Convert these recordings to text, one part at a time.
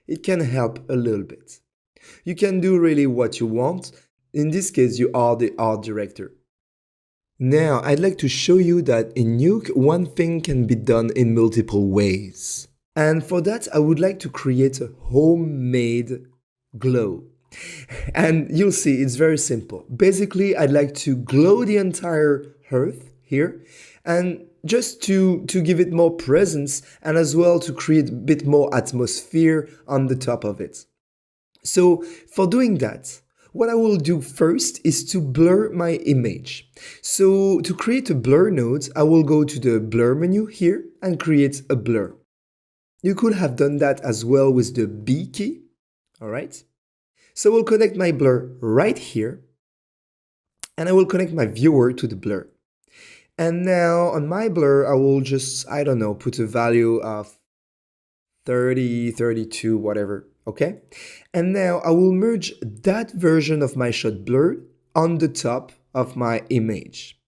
it can help a little bit. You can do really what you want. In this case, you are the art director. Now, I'd like to show you that in Nuke, one thing can be done in multiple ways. And for that, I would like to create a homemade glow. And you'll see, it's very simple. Basically, I'd like to glow the entire earth here, and just to give it more presence, and as well to create a bit more atmosphere on the top of it. So for doing that, what I will do first is to blur my image. So to create a blur node, I will go to the blur menu here and create a blur. You could have done that as well with the B key, all right? So we'll connect my blur right here, and I will connect my viewer to the blur. And now on my blur, I will just, I don't know, put a value of 30, 32, whatever, okay? And now I will merge that version of my shot blur on the top of my image.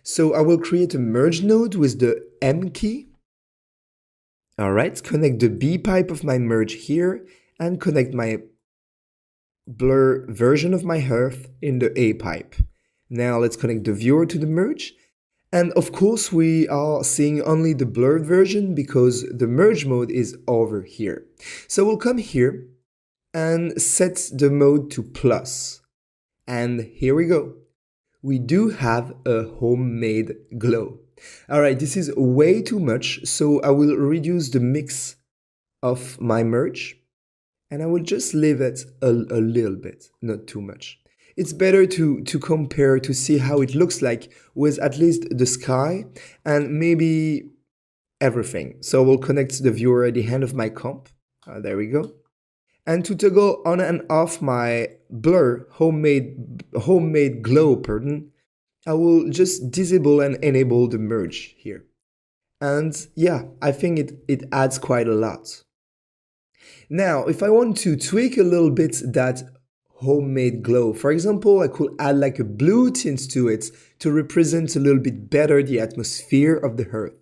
So I will create a merge node with the M key. All right, connect the B pipe of my merge here and connect my blur version of my earth in the A pipe. Now let's connect the viewer to the merge. And of course, we are seeing only the blurred version because the merge mode is over here. So we'll come here and set the mode to plus. And here we go. We do have a homemade glow. All right, this is way too much, so I will reduce the mix of my merge. And I will just leave it a little bit, not too much. It's better to compare, to see how it looks like with at least the sky and maybe everything. So we'll connect the viewer at the end of my comp. There we go. And to toggle on and off my blur homemade glow, I will just disable and enable the merge here. And yeah, I think it adds quite a lot. Now, if I want to tweak a little bit that homemade glow, for example, I could add like a blue tint to it to represent a little bit better the atmosphere of the earth.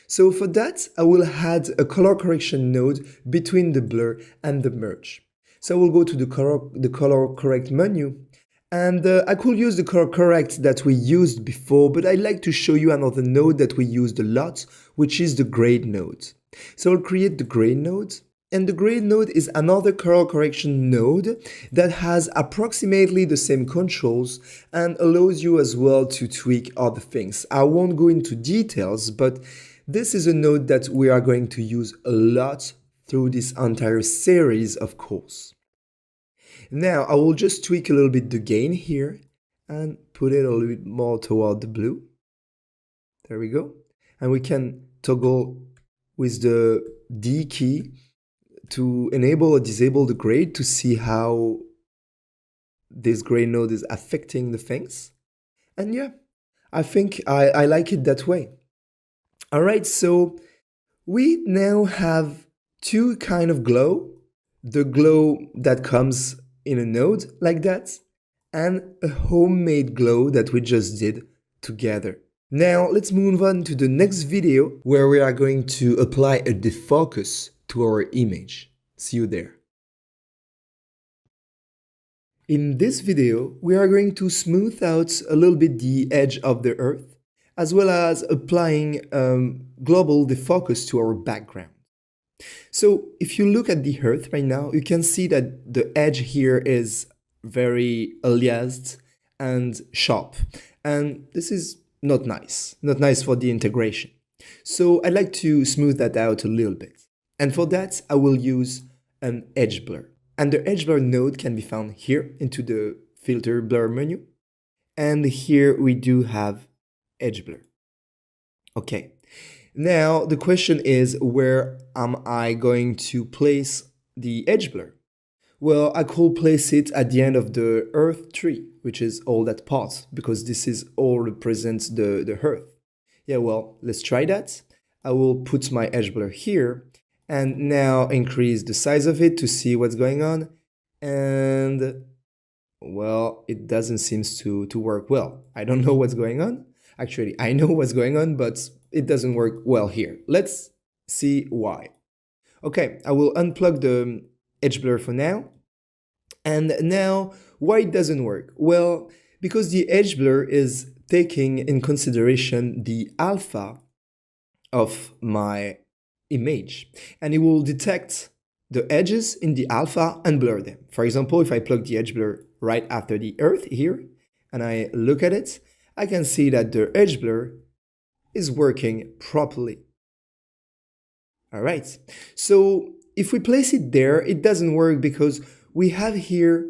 So for that, I will add a color correction node between the blur and the merge. So we'll go to the color correct menu, and I could use the color correct that we used before, but I'd like to show you another node that we used a lot, which is the grade node. So I'll create the grade node. And the grade node is another color correction node that has approximately the same controls and allows you as well to tweak other things. I won't go into details, but this is a node that we are going to use a lot through this entire series, of course. Now, I will just tweak a little bit the gain here and put it a little bit more toward the blue. There we go. And we can toggle with the D key to enable or disable the grade to see how this grade node is affecting the things. And yeah, I think I like it that way. All right, so we now have two kind of glow. The glow that comes in a node like that, and a homemade glow that we just did together. Now let's move on to the next video where we are going to apply a defocus to our image. See you there. In this video, we are going to smooth out a little bit the edge of the earth, as well as applying global defocus to our background. So if you look at the earth right now, you can see that the edge here is very aliased and sharp. And this is not nice for the integration. So I'd like to smooth that out a little bit. And for that, I will use an edge blur. And the edge blur node can be found here into the filter blur menu. And here we do have edge blur. Okay. Now the question is, where am I going to place the edge blur? Well, I could place it at the end of the earth tree, which is all that part, because this is all represents the earth. Yeah, well, let's try that. I will put my edge blur here and now increase the size of it to see what's going on. And well, it doesn't seem to work well. I don't know what's going on. Actually, I know what's going on, but it doesn't work well here. Let's see why. Okay, I will unplug edge blur for now. And now, why it doesn't work? Well, because the edge blur is taking in consideration the alpha of my image, and it will detect the edges in the alpha and blur them. For example, if I plug the edge blur right after the earth here, and I look at it, I can see that the edge blur is working properly. All right, so if we place it there, it doesn't work because we have here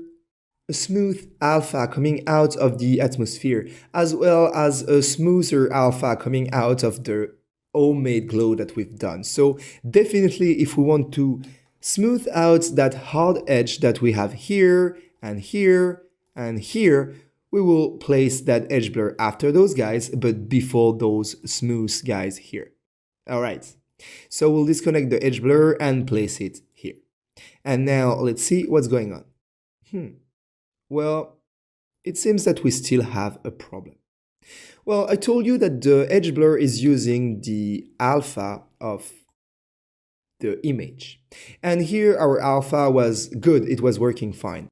a smooth alpha coming out of the atmosphere, as well as a smoother alpha coming out of the homemade glow that we've done. So definitely, if we want to smooth out that hard edge that we have here and here and here, we will place that edge blur after those guys, but before those smooth guys here. All right, so we'll disconnect the edge blur and place it here. And now let's see what's going on. Well, it seems that we still have a problem. Well, I told you that the edge blur is using the alpha of the image. And here our alpha was good, it was working fine.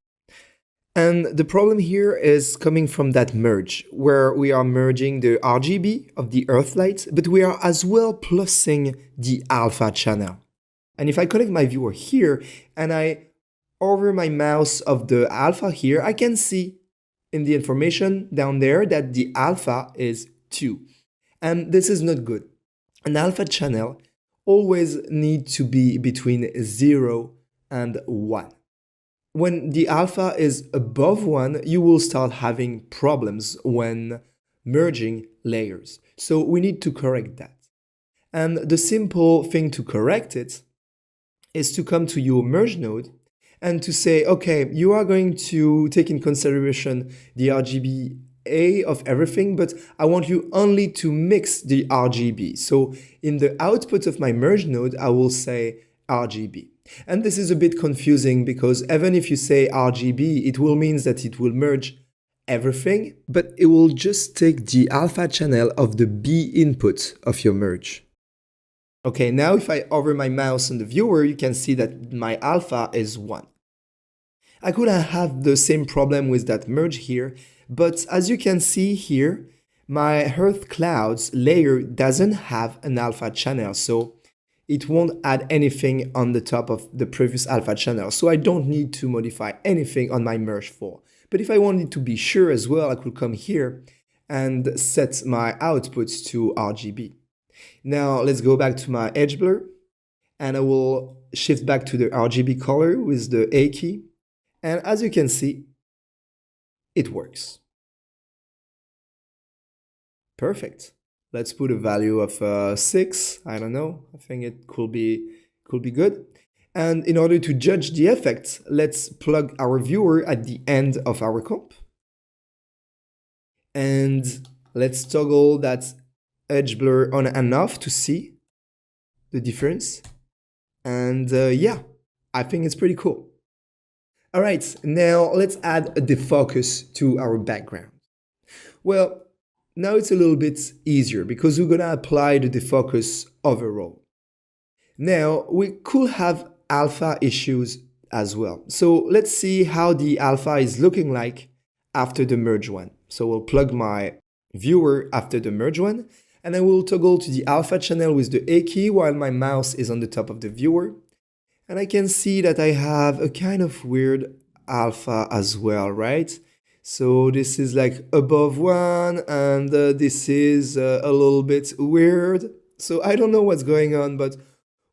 And the problem here is coming from that merge, where we are merging the RGB of the earth light, but we are as well plusing the alpha channel. And if I connect my viewer here and I hover my mouse of the alpha here, I can see in the information down there that the alpha is 2. And this is not good. An alpha channel always needs to be between 0 and 1. When the alpha is above 1, you will start having problems when merging layers. So we need to correct that. And the simple thing to correct it is to come to your merge node and to say, okay, you are going to take in consideration the RGBA of everything, but I want you only to mix the RGB. So in the output of my merge node, I will say RGB. And this is a bit confusing because even if you say RGB, it will mean that it will merge everything, but it will just take the alpha channel of the B input of your merge. Okay, now if I hover my mouse on the viewer, you can see that my alpha is 1. I could have the same problem with that merge here, but as you can see here, my Earth Clouds layer doesn't have an alpha channel, so it won't add anything on the top of the previous alpha channel. So I don't need to modify anything on my merge 4. But if I wanted to be sure as well, I could come here and set my outputs to RGB. Now let's go back to my edge blur, and I will shift back to the RGB color with the A key. And as you can see, it works. Perfect. Let's put a value of 6. I don't know. I think it could be good. And in order to judge the effect, let's plug our viewer at the end of our comp. And let's toggle that edge blur on and off to see the difference. And yeah, I think it's pretty cool. All right, now let's add a defocus to our background. Well, now it's a little bit easier because we're gonna apply the defocus overall. Now, we could have alpha issues as well. So let's see how the alpha is looking like after the merge one. So we'll plug my viewer after the merge one, and I will toggle to the alpha channel with the A key while my mouse is on the top of the viewer. And I can see that I have a kind of weird alpha as well, right? So this is like above 1, and this is a little bit weird. So I don't know what's going on, but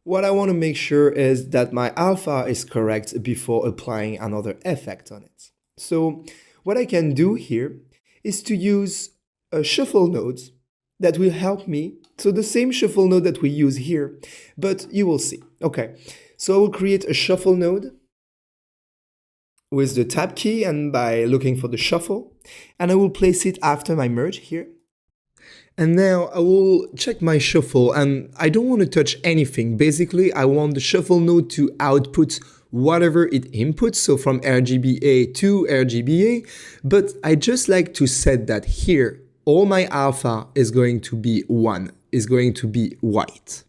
what I want to make sure is that my alpha is correct before applying another effect on it. So what I can do here is to use a shuffle node that will help me. So the same shuffle node that we use here, but you will see. Okay, so I will create a shuffle node with the tab key and by looking for the shuffle, and I will place it after my merge here. And now I will check my shuffle, and I don't want to touch anything. Basically, I want the shuffle node to output whatever it inputs, so from RGBA to RGBA, but I just like to set that here. All my alpha is going to be 1, is going to be white.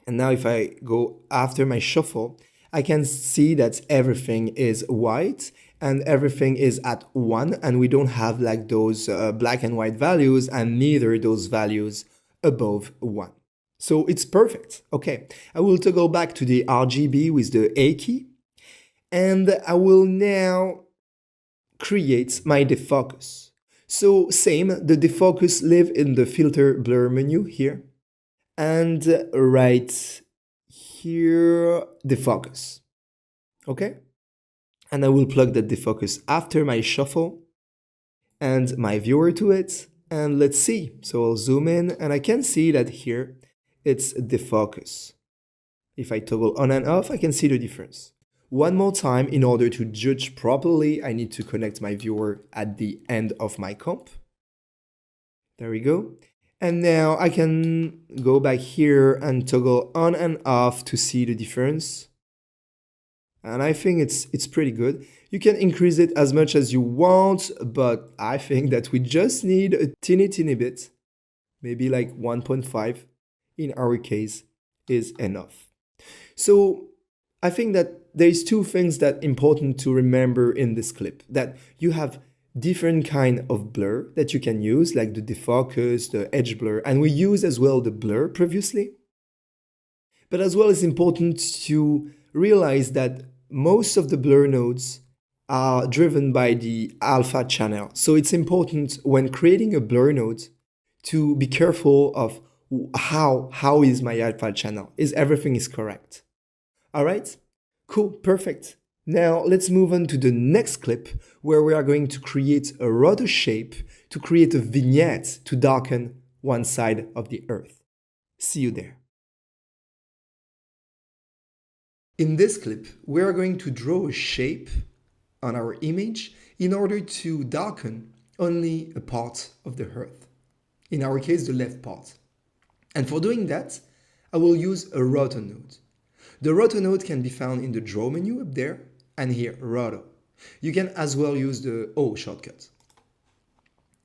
And now if I go after my shuffle, I can see that everything is white and everything is at 1 and we don't have like those black and white values and neither those values above 1. So it's perfect. Okay, I will toggle back to the RGB with the A key and I will now create my defocus. So same, the defocus live in the filter blur menu here and right here defocus. Okay? And I will plug that defocus after my shuffle and my viewer to it. And let's see. So I'll zoom in and I can see that here it's defocus. If I toggle on and off, I can see the difference. One more time, in order to judge properly, I need to connect my viewer at the end of my comp. There we go. And now I can go back here and toggle on and off to see the difference. And I think it's pretty good. You can increase it as much as you want, but I think that we just need a teeny bit, maybe like 1.5 in our case is enough. So I think that there's two things that important to remember in this clip, that you have different kind of blur that you can use, like the defocus, the edge blur, and we used as well the blur previously. But as well, it's important to realize that most of the blur nodes are driven by the alpha channel. So it's important when creating a blur node to be careful of how is my alpha channel? Is everything is correct? All right, cool, perfect. Now let's move on to the next clip where we are going to create a rotor shape to create a vignette to darken one side of the earth. See you there. In this clip, we are going to draw a shape on our image in order to darken only a part of the earth. In our case, the left part. And for doing that, I will use a rotor node. The rotor node can be found in the draw menu up there and here, rotor. You can as well use the O shortcut.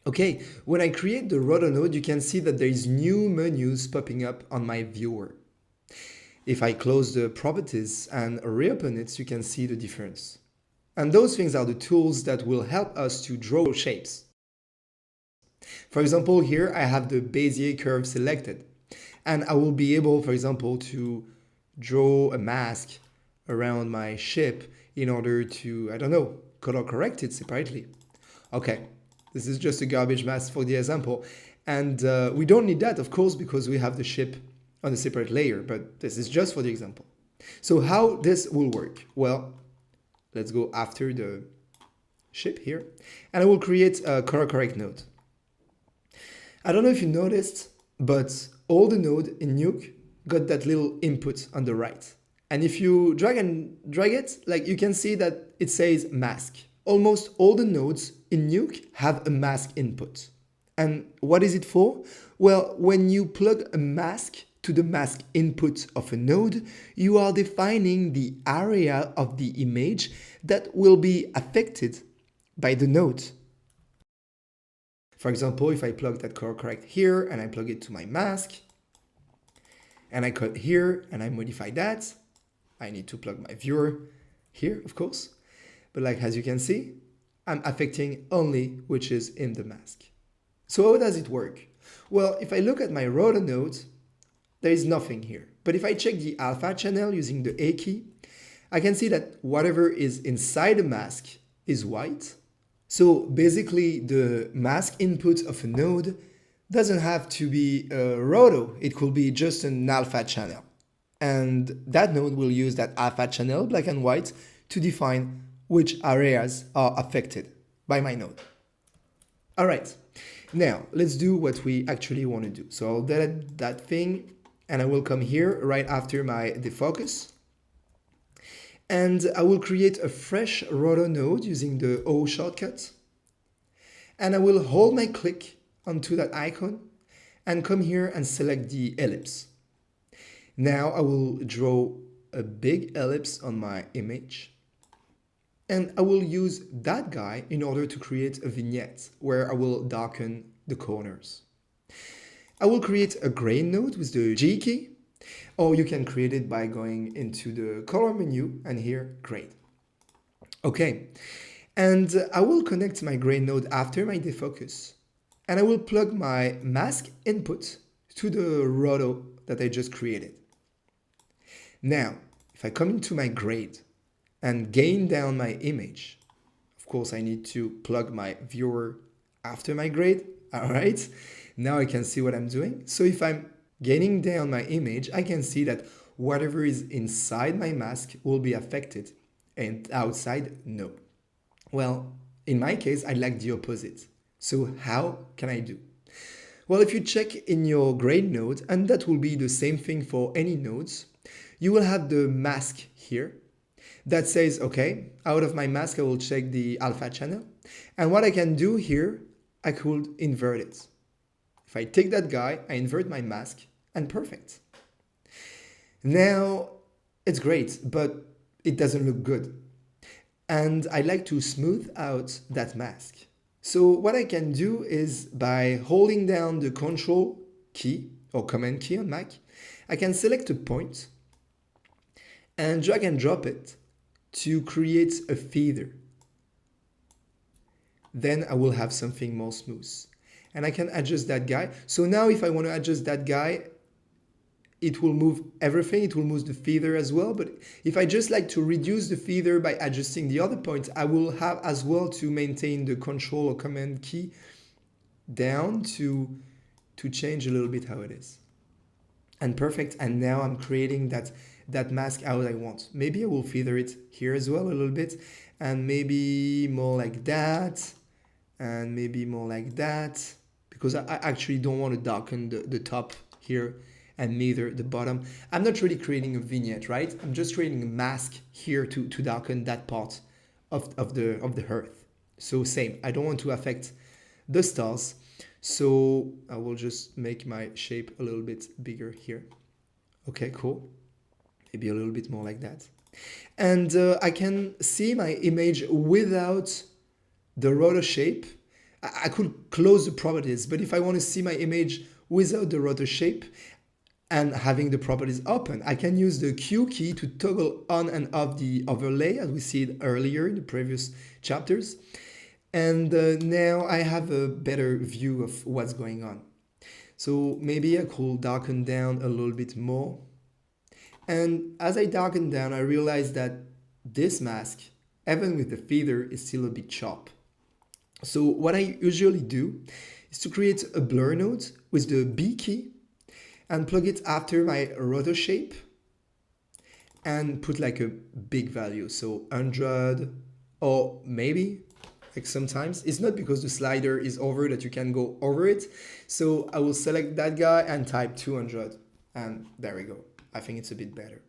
Okay, when I create the rotor node, you can see that there is new menus popping up on my viewer. If I close the properties and reopen it, you can see the difference. And those things are the tools that will help us to draw shapes. For example, here I have the Bezier curve selected. And I will be able, for example, to draw a mask around my ship in order to, I don't know, color correct it separately. Okay, this is just a garbage mask for the example. And we don't need that, of course, because we have the ship on a separate layer, but this is just for the example. So how this will work? Well, let's go after the ship here, and I will create a color correct node. I don't know if you noticed, but all the node in Nuke got that little input on the right. And if you drag it, like you can see that it says mask. Almost all the nodes in Nuke have a mask input. And what is it for? Well, when you plug a mask to the mask input of a node, you are defining the area of the image that will be affected by the node. For example, if I plug that color correct here and I plug it to my mask, and I cut here and I modify that, I need to plug my viewer here, of course. But like as you can see, I'm affecting only which is in the mask. So how does it work? Well, if I look at my rotor node, there is nothing here. But if I check the alpha channel using the A key, I can see that whatever is inside the mask is white. So basically the mask input of a node doesn't have to be a rotor. It could be just an alpha channel. And that node will use that alpha channel, black and white, to define which areas are affected by my node. All right, now let's do what we actually want to do. So I'll delete that thing and I will come here right after my defocus. And I will create a fresh rotor node using the O shortcut. And I will hold my click onto that icon and come here and select the ellipse. Now I will draw a big ellipse on my image. And I will use that guy in order to create a vignette where I will darken the corners. I will create a grain node with the G key Or you can create it by going into the color menu and here, grade. Okay, and I will connect my grade node after my defocus. And I will plug my mask input to the roto that I just created. Now, if I come into my grade and gain down my image, of course I need to plug my viewer after my grade. All right, now I can see what I'm doing. So if I'm gaining down my image, I can see that whatever is inside my mask will be affected and outside, no. Well, in my case, I like the opposite. So how can I do? Well, if you check in your grade node, and that will be the same thing for any nodes, you will have the mask here that says, okay, out of my mask, I will check the alpha channel. And what I can do here, I could invert it. If I take that guy, I invert my mask, and perfect. Now, it's great, but it doesn't look good. And I like to smooth out that mask. So what I can do is by holding down the Control key or Command key on Mac, I can select a point and drag and drop it to create a feather. Then I will have something more smooth. And I can adjust that guy. So now if I want to adjust that guy, it will move everything. It will move the feather as well. But if I just like to reduce the feather by adjusting the other points, I will have as well to maintain the Control or Command key down to change a little bit how it is. And perfect. And now I'm creating that mask how I want. Maybe I will feather it here as well a little bit. And maybe more like that. And maybe more like that. Because I actually don't want to darken the top here and neither the bottom. I'm not really creating a vignette, right? I'm just creating a mask here to darken that part of the earth. So same, I don't want to affect the stars. So I will just make my shape a little bit bigger here. Okay, cool. Maybe a little bit more like that. And I can see my image without the rotor shape. I could close the properties, but if I want to see my image without the rotor shape, and having the properties open, I can use the Q key to toggle on and off the overlay as we see it earlier in the previous chapters. And now I have a better view of what's going on. So maybe I could darken down a little bit more. And as I darken down, I realize that this mask, even with the feather, is still a bit sharp. So what I usually do is to create a blur node with the B key and plug it after my rotor shape and put like a big value. So 100 or maybe like sometimes it's not because the slider is over that you can go over it. So I will select that guy and type 200 and there we go. I think it's a bit better.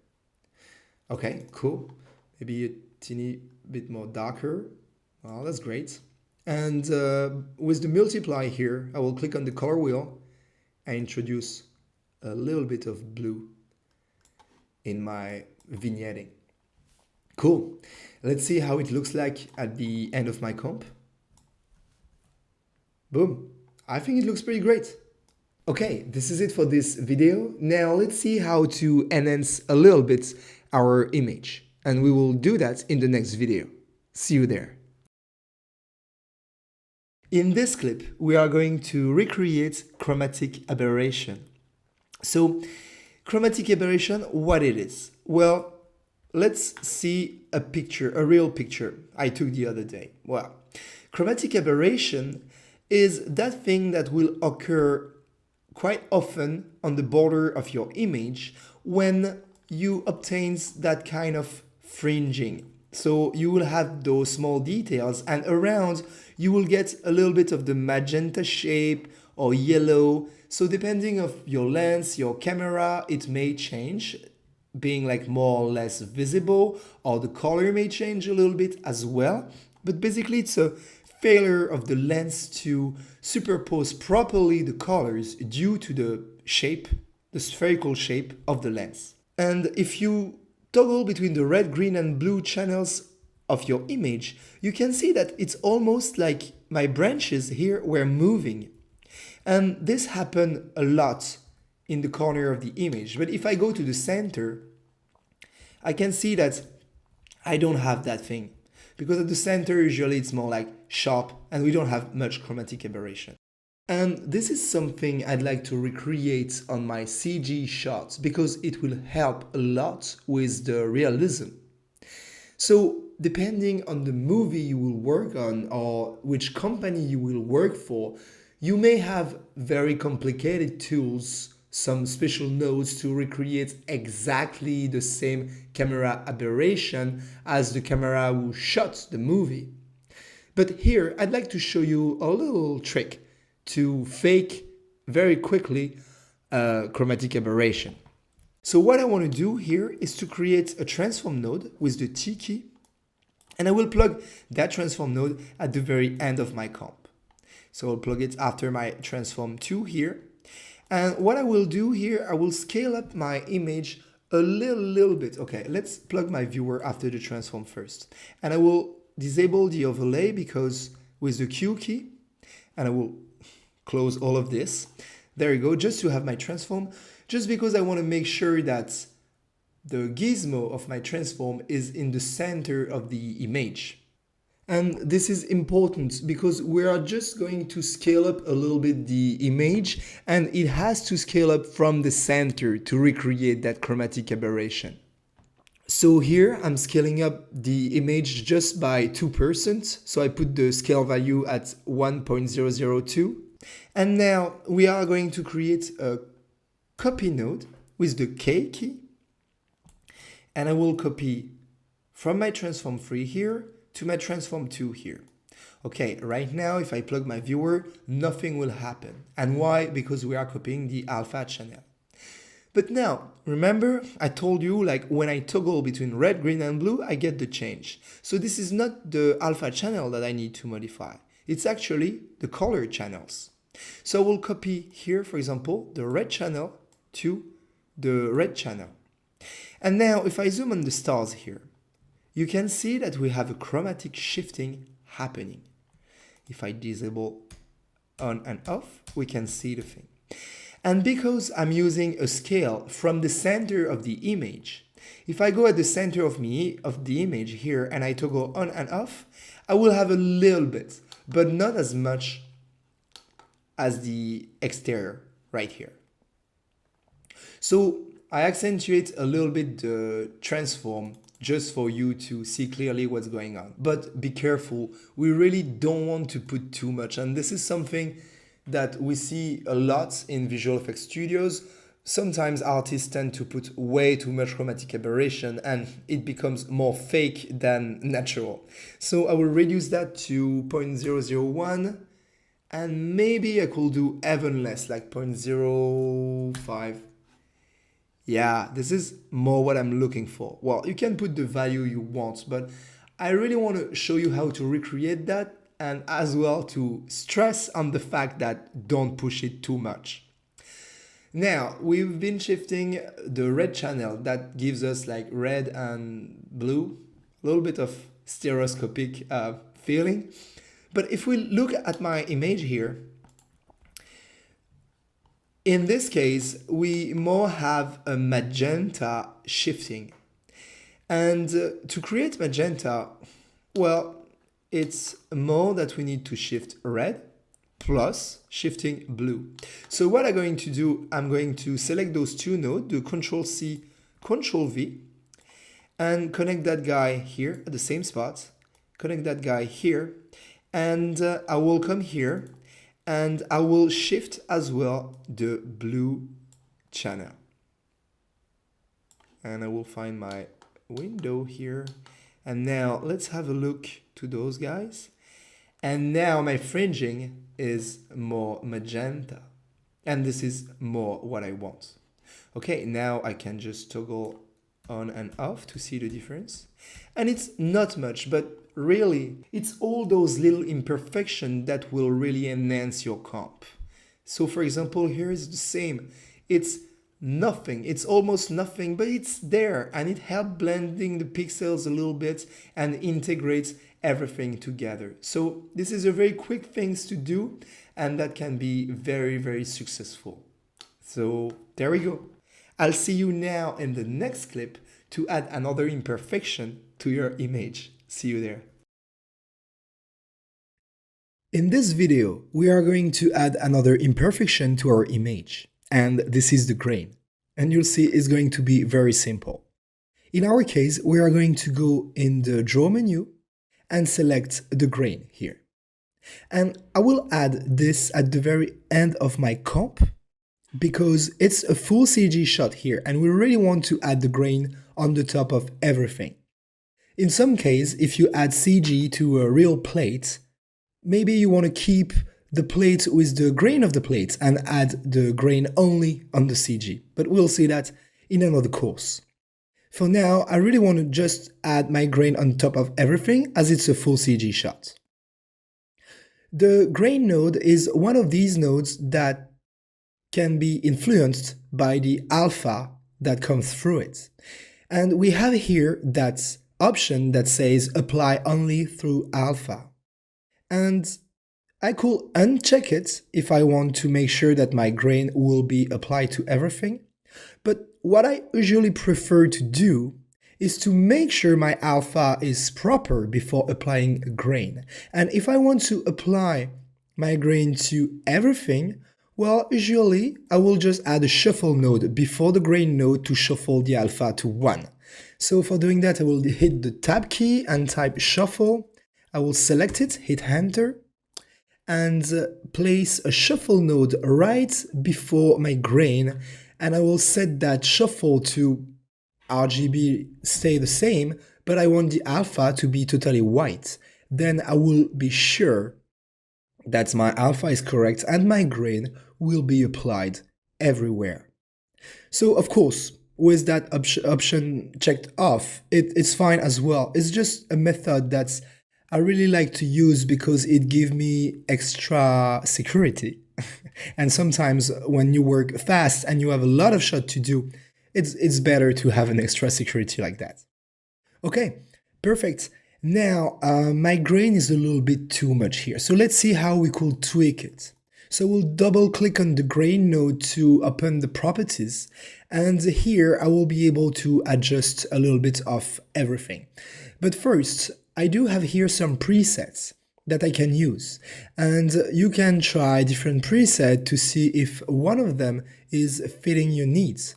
Okay, cool. Maybe a teeny bit more darker. Well, that's great. And with the multiply here, I will click on the color wheel and introduce a little bit of blue in my vignetting. Cool. Let's see how it looks like at the end of my comp. Boom. I think it looks pretty great. Okay, this is it for this video. Now let's see how to enhance a little bit our image. And we will do that in the next video. See you there. In this clip, we are going to recreate chromatic aberration. So, chromatic aberration, what it is? Well, let's see a picture, a real picture I took the other day. Well, chromatic aberration is that thing that will occur quite often on the border of your image when you obtain that kind of fringing. So you will have those small details and around you will get a little bit of the magenta shape or yellow. So depending of your lens, your camera, it may change, being like more or less visible, or the color may change a little bit as well. But basically it's a failure of the lens to superpose properly the colors due to the shape, the spherical shape of the lens. And if you toggle between the red, green and blue channels of your image, you can see that it's almost like my branches here were moving. And this happened a lot in the corner of the image. But if I go to the center, I can see that I don't have that thing. Because at the center, usually it's more like sharp and we don't have much chromatic aberration. And this is something I'd like to recreate on my CG shots because it will help a lot with the realism. So depending on the movie you will work on or which company you will work for, you may have very complicated tools, some special nodes to recreate exactly the same camera aberration as the camera who shot the movie. But here I'd like to show you a little trick to fake very quickly chromatic aberration. So what I want to do here is to create a transform node with the T key, and I will plug that transform node at the very end of my comp. So I'll plug it after my transform 2 here. And what I will do here, I will scale up my image a little bit. Okay, let's plug my viewer after the transform first. And I will disable the overlay because with the Q key, and I will close all of this. There you go, just to have my transform, just because I want to make sure that the gizmo of my transform is in the center of the image. And this is important because we are just going to scale up a little bit the image, and it has to scale up from the center to recreate that chromatic aberration. So here I'm scaling up the image just by 2%. So I put the scale value at 1.002. And now we are going to create a copy node with the K key. And I will copy from my transform 3 here to my transform 2 here. Okay, right now if I plug my viewer, nothing will happen. And why? Because we are copying the alpha channel. But now, remember I told you like when I toggle between red, green and blue, I get the change. So this is not the alpha channel that I need to modify. It's actually the color channels. So we'll copy here, for example, the red channel to the red channel. And now if I zoom on the stars here, you can see that we have a chromatic shifting happening. If I disable on and off, we can see the thing. And because I'm using a scale from the center of the image, if I go at the center of the image here and I toggle on and off, I will have a little bit, but not as much as the exterior right here. So I accentuate a little bit the transform just for you to see clearly what's going on. But be careful, we really don't want to put too much. And this is something that we see a lot in visual effects studios. Sometimes artists tend to put way too much chromatic aberration and it becomes more fake than natural. So I will reduce that to 0.001 and maybe I could do even less, like 0.05. Yeah, this is more what I'm looking for. Well, you can put the value you want, but I really want to show you how to recreate that and as well to stress on the fact that don't push it too much. Now, we've been shifting the red channel that gives us like red and blue, a little bit of stereoscopic feeling. But if we look at my image here, in this case, we more have a magenta shifting. And to create magenta, well, it's more that we need to shift red plus shifting blue. So what I'm going to do, I'm going to select those two nodes, do Ctrl-C, Ctrl-V, and connect that guy here at the same spot, connect that guy here, and I will come here and I will shift as well the blue channel. And I will find my window here. And now let's have a look to those guys. And now my fringing is more magenta. And this is more what I want. Okay, now I can just toggle on and off to see the difference. And it's not much, but really, it's all those little imperfections that will really enhance your comp. So for example, here is the same. It's nothing, it's almost nothing, but it's there and it helps blending the pixels a little bit and integrates everything together. So this is a very quick things to do and that can be very, very successful. So there we go. I'll see you now in the next clip to add another imperfection to your image. See you there. In this video, we are going to add another imperfection to our image, and this is the grain. And you'll see it's going to be very simple. In our case, we are going to go in the Draw menu and select the grain here. And I will add this at the very end of my comp because it's a full CG shot here and we really want to add the grain on the top of everything. In some case, if you add CG to a real plate, maybe you want to keep the plate with the grain of the plate and add the grain only on the CG, but we'll see that in another course. For now, I really want to just add my grain on top of everything as it's a full CG shot. The grain node is one of these nodes that can be influenced by the alpha that comes through it. And we have here that option that says apply only through alpha. And I could uncheck it if I want to make sure that my grain will be applied to everything. But what I usually prefer to do is to make sure my alpha is proper before applying a grain. And if I want to apply my grain to everything, well, usually I will just add a shuffle node before the grain node to shuffle the alpha to 1. So for doing that, I will hit the tab key and type shuffle. I will select it, hit enter, and place a shuffle node right before my grain. And I will set that shuffle to RGB stay the same, but I want the alpha to be totally white. Then I will be sure that my alpha is correct and my grain will be applied everywhere. So of course, with that option checked off, it's fine as well. It's just a method that I really like to use because it gives me extra security. And sometimes when you work fast and you have a lot of shot to do, it's better to have an extra security like that. Okay, perfect. Now, my grain is a little bit too much here. So let's see how we could tweak it. So we'll double click on the grain node to open the properties. And here I will be able to adjust a little bit of everything. But first, I do have here some presets that I can use. And you can try different presets to see if one of them is fitting your needs.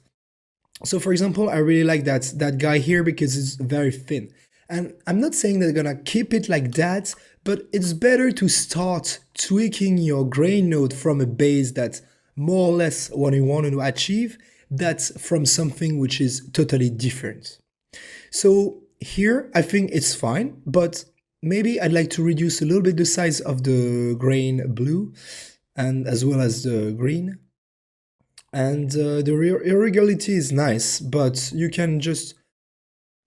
So for example, I really like that guy here because it's very thin. And I'm not saying that I'm gonna keep it like that, but it's better to start tweaking your grain node from a base that's more or less what you want to achieve, that's from something which is totally different. So here, I think it's fine, but maybe I'd like to reduce a little bit the size of the grain blue and as well as the green. And the irregularity is nice, but you can just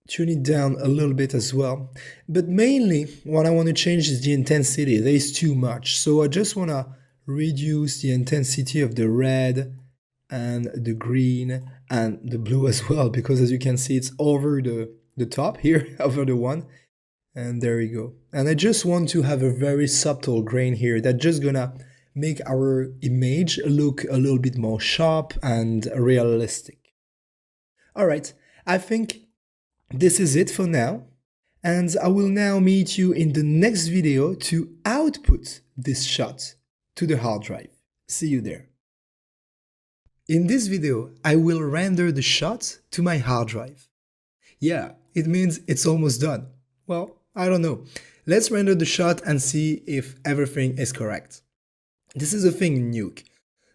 tune it down a little bit as well. But mainly what I want to change is the intensity. There is too much. So I just want to reduce the intensity of the red and the green and the blue as well, because as you can see, it's over the top here, over the one. And there we go. And I just want to have a very subtle grain here that's just gonna make our image look a little bit more sharp and realistic. All right, I think this is it for now. And I will now meet you in the next video to output this shot to the hard drive. See you there. In this video, I will render the shot to my hard drive. Yeah, it means it's almost done. Well, I don't know. Let's render the shot and see if everything is correct. This is a thing in Nuke.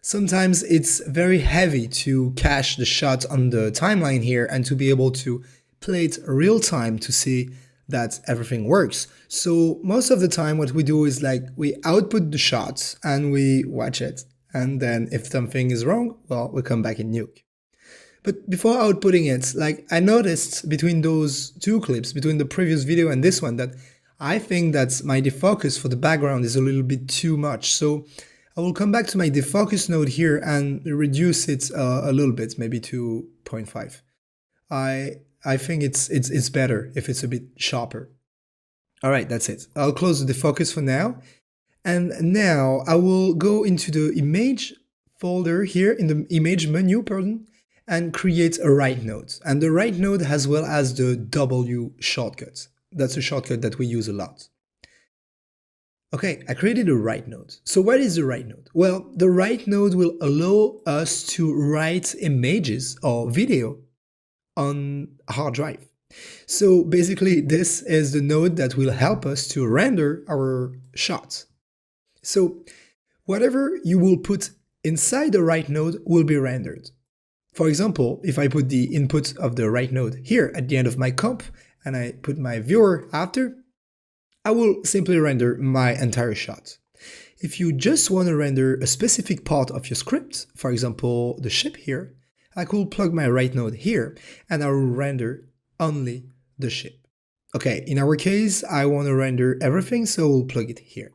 Sometimes it's very heavy to cache the shot on the timeline here and to be able to play it real time to see that everything works. So most of the time what we do is like we output the shot and we watch it. And then if something is wrong, well, we come back in Nuke. But before outputting it, like I noticed between those two clips, between the previous video and this one, that I think that my defocus for the background is a little bit too much. So I will come back to my defocus node here and reduce it a little bit, maybe to 0.5. I think it's better if it's a bit sharper. All right, that's it. I'll close the defocus for now. And now I will go into the image folder here in the image menu, and create a write node. And the write node as well as the W shortcut. That's a shortcut that we use a lot. Okay, I created a write node. So what is the write node? Well, the write node will allow us to write images or video on hard drive. So basically, this is the node that will help us to render our shots. So whatever you will put inside the write node will be rendered. For example, if I put the input of the write node here at the end of my comp and I put my viewer after, I will simply render my entire shot. If you just want to render a specific part of your script, for example, the ship here, I could plug my write node here and I will render only the ship. Okay, in our case, I want to render everything, so we'll plug it here.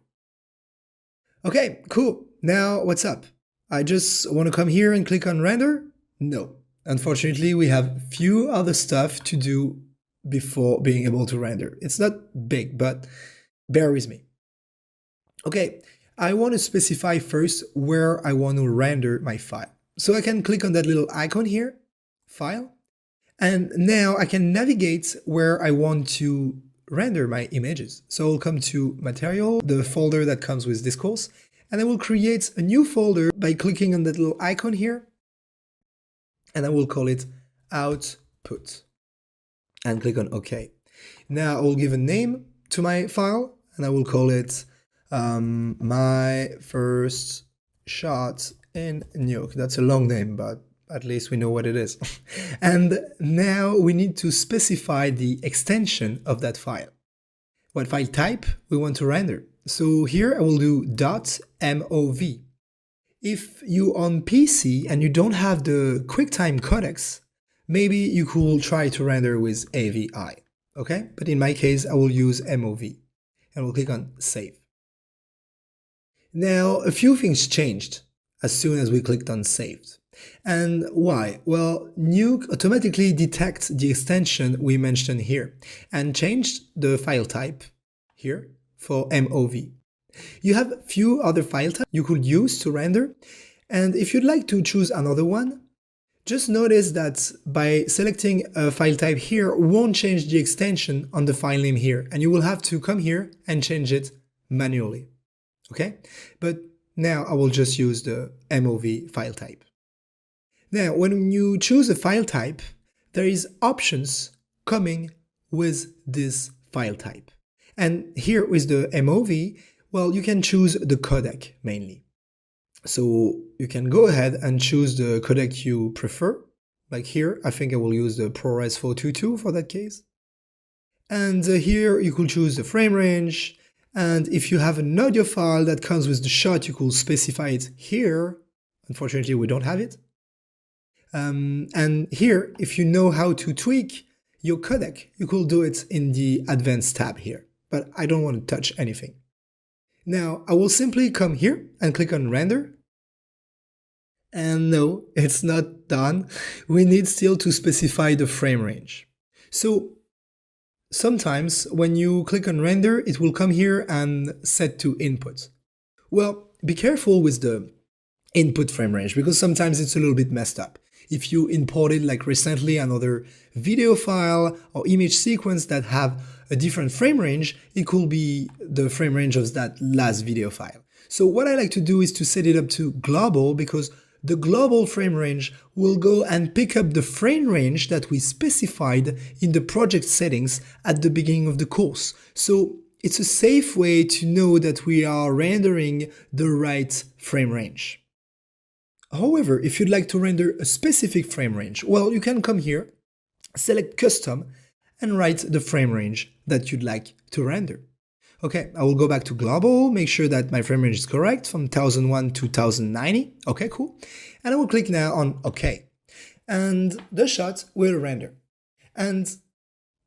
Okay, cool. Now what's up? I just want to come here and click on render? No. Unfortunately, we have few other stuff to do before being able to render. It's not big, but bear with me. Okay, I want to specify first where I want to render my file. So I can click on that little icon here, file, and now I can navigate where I want to render my images. So I'll come to material, the folder that comes with this course, and I will create a new folder by clicking on that little icon here, and I will call it output, and click on OK. Now I will give a name to my file, and I will call it my first shot in Nuke. That's a long name, but at least we know what it is. And now we need to specify the extension of that file. What file type we want to render. So here I will do .mov. If you on PC and you don't have the QuickTime codecs, maybe you could try to render with AVI, okay? But in my case, I will use MOV and we'll click on save. Now, a few things changed as soon as we clicked on saved. And why? Well, Nuke automatically detects the extension we mentioned here and changed the file type here for MOV. You have a few other file types you could use to render, and if you'd like to choose another one, just notice that by selecting a file type here won't change the extension on the file name here, and you will have to come here and change it manually. Okay? But now I will just use the MOV file type. Now, when you choose a file type, there is options coming with this file type. And here with the MOV, well, you can choose the codec mainly. So you can go ahead and choose the codec you prefer. Like here, I think I will use the ProRes 422 for that case. And here you could choose the frame range. And if you have an audio file that comes with the shot, you could specify it here. Unfortunately, we don't have it. And here, if you know how to tweak your codec, you could do it in the Advanced tab here. But I don't want to touch anything. Now, I will simply come here and click on render. And no, it's not done. We need still to specify the frame range. So sometimes when you click on render, it will come here and set to input. Well, be careful with the input frame range because sometimes it's a little bit messed up. If you imported like recently another video file or image sequence that have a different frame range, it could be the frame range of that last video file. So what I like to do is to set it up to global because the global frame range will go and pick up the frame range that we specified in the project settings at the beginning of the course. So it's a safe way to know that we are rendering the right frame range. However, if you'd like to render a specific frame range, well, you can come here, select custom, and write the frame range that you'd like to render. Okay, I will go back to global, make sure that my frame range is correct from 1001 to 1090. Okay, cool. And I will click now on OK. And the shot will render. And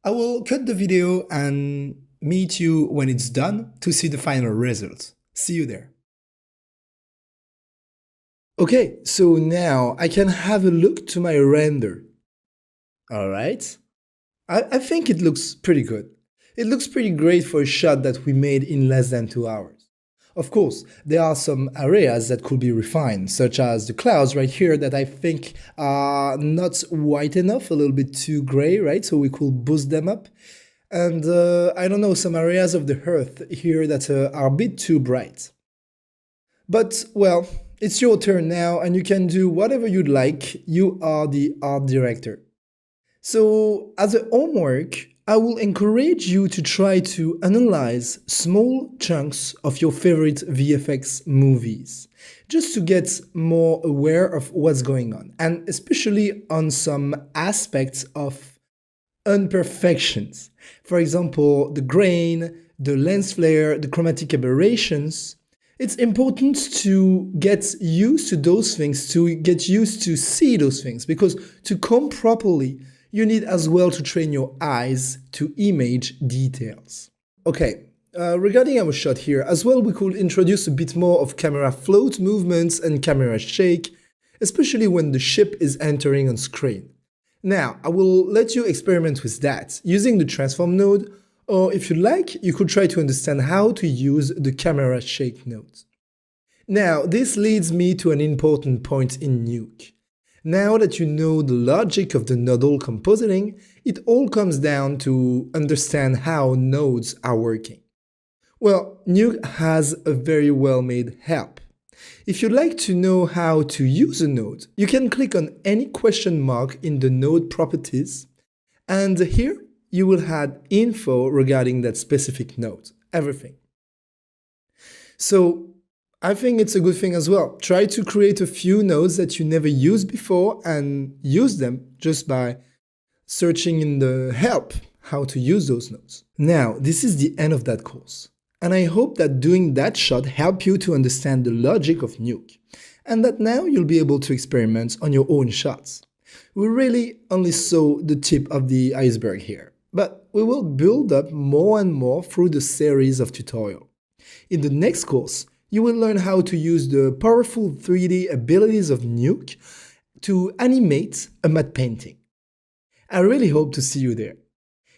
I will cut the video and meet you when it's done to see the final result. See you there. Okay, so now I can have a look to my render. All right. I think it looks pretty good. It looks pretty great for a shot that we made in less than 2 hours. Of course, there are some areas that could be refined, such as the clouds right here that I think are not white enough, a little bit too gray, right? So we could boost them up. And I don't know, some areas of the earth here that are a bit too bright. But, well, it's your turn now, and you can do whatever you'd like. You are the art director. So, as a homework, I will encourage you to try to analyze small chunks of your favorite VFX movies, just to get more aware of what's going on, and especially on some aspects of imperfections. For example, the grain, the lens flare, the chromatic aberrations. It's important to get used to those things, to get used to see those things, because to comb properly, you need as well to train your eyes to image details. Okay, regarding our shot here, as well we could introduce a bit more of camera float movements and camera shake, especially when the ship is entering on screen. Now, I will let you experiment with that using the transform node, or if you like, you could try to understand how to use the camera shake node. Now, this leads me to an important point in Nuke. Now that you know the logic of the nodal compositing, it all comes down to understand how nodes are working. Well, Nuke has a very well-made help. If you'd like to know how to use a node, you can click on any question mark in the node properties, and here you will have info regarding that specific node, everything. So I think it's a good thing as well. Try to create a few nodes that you never used before and use them just by searching in the help how to use those nodes. Now, this is the end of that course. And I hope that doing that shot helped you to understand the logic of Nuke, and that now you'll be able to experiment on your own shots. We really only saw the tip of the iceberg here, but we will build up more and more through the series of tutorials. In the next course, you will learn how to use the powerful 3D abilities of Nuke to animate a matte painting. I really hope to see you there.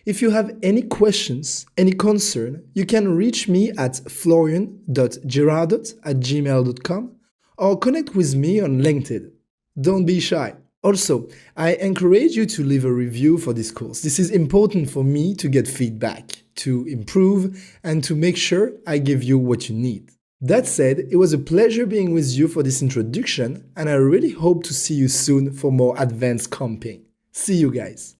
If you have any questions, any concern, you can reach me at florian.girardot@gmail.com or connect with me on LinkedIn. Don't be shy. Also, I encourage you to leave a review for this course. This is important for me to get feedback, to improve, and to make sure I give you what you need. That said, it was a pleasure being with you for this introduction, and I really hope to see you soon for more advanced comping. See you guys!